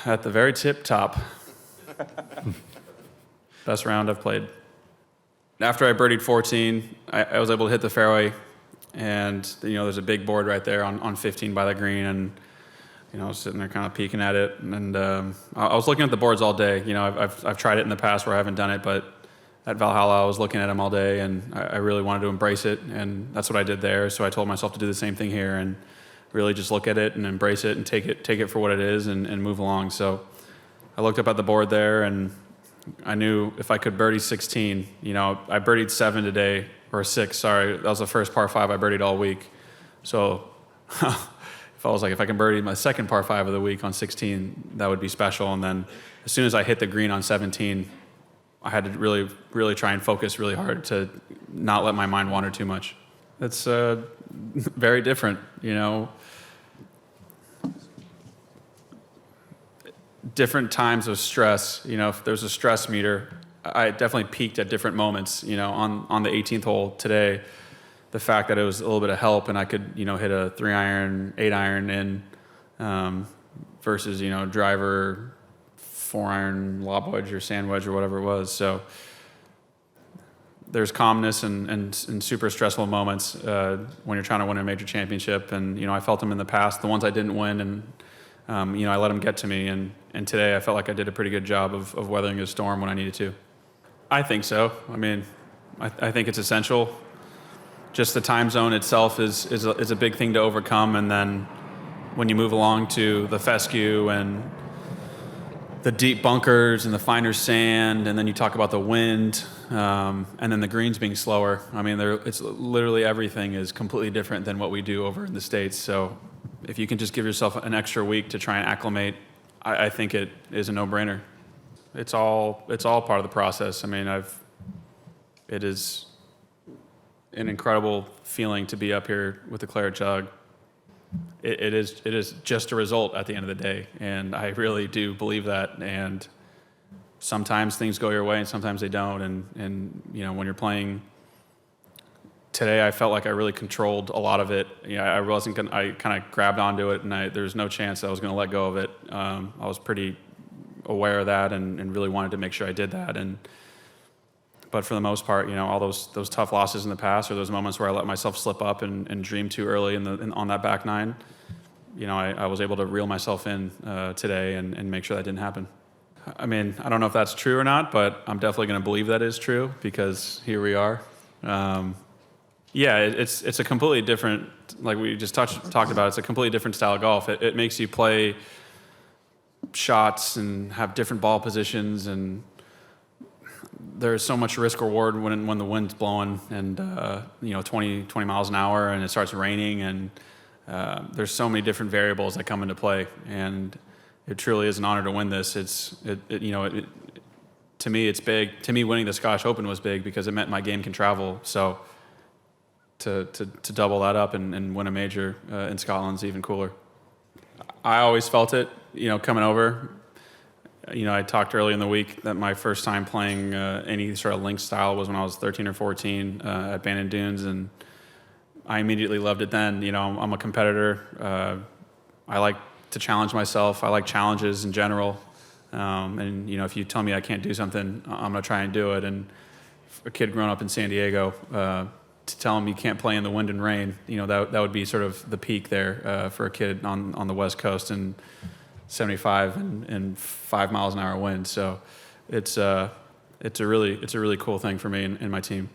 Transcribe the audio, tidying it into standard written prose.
at the very tip top. Best round I've played. After I birdied 14, I was able to hit the fairway, and there's a big board right there on 15 by the green, and I was sitting there kind of peeking at it, and I was looking at the boards all day. I've tried it in the past where I haven't done it, but at Valhalla I was looking at them all day, and I really wanted to embrace it, and that's what I did there. So I told myself to do the same thing here and really just look at it and embrace it and take it for what it is and move along. So I looked up at the board there, and I knew if I could birdie 16, I birdied 7 today, or 6, sorry. That was the first par 5 I birdied all week. So if I can birdie my second par 5 of the week on 16, that would be special. And then as soon as I hit the green on 17, I had to really, really try and focus really hard to not let my mind wander too much. It's very different, different times of stress. If there's a stress meter, I definitely peaked at different moments. On the 18th hole today, the fact that it was a little bit of help and I could hit a 3-iron, 8-iron in versus driver, 4-iron, lob wedge or sand wedge or whatever it was. So there's calmness and super stressful moments when you're trying to win a major championship. And I felt them in the past, the ones I didn't win, and I let them get to me. And today I felt like I did a pretty good job of weathering the storm when I needed to. I think so. I think it's essential. Just the time zone itself is a big thing to overcome, and then when you move along to the fescue and the deep bunkers and the finer sand, and then you talk about the wind, and then the greens being slower. It's literally everything is completely different than what we do over in the States. So if you can just give yourself an extra week to try and acclimate, I think it is a no-brainer. It's all part of the process. It is an incredible feeling to be up here with the claret jug. It is just a result at the end of the day, and I really do believe that. And sometimes things go your way, and sometimes they don't. And when you're playing today, I felt like I really controlled a lot of it. I kind of grabbed onto it, and there's no chance I was going to let go of it. I was pretty aware of that, and really wanted to make sure I did that. But for the most part, all those tough losses in the past, or those moments where I let myself slip up and dream too early on that back nine, I was able to reel myself in today and make sure that didn't happen. I don't know if that's true or not, but I'm definitely going to believe that is true, because here we are. It's a completely different, like we just talked about, it's a completely different style of golf. It makes you play shots and have different ball positions, and there's so much risk reward when the wind's blowing and 20 miles an hour and it starts raining, and there's so many different variables that come into play, and it truly is an honor to win this. To me, it's big. To me, winning the Scottish Open was big because it meant my game can travel. So to double that up and win a major in Scotland's even cooler. I always felt it, coming over. I talked early in the week that my first time playing any sort of link style was when I was 13 or 14 at Bandon Dunes, and I immediately loved it then. I'm a competitor. I like to challenge myself. I like challenges in general. And if you tell me I can't do something, I'm going to try and do it. And for a kid growing up in San Diego, to tell him you can't play in the wind and rain, that would be sort of the peak there for a kid on the West Coast, and 75 and 5 miles an hour wind. So it's a really cool thing for me and my team.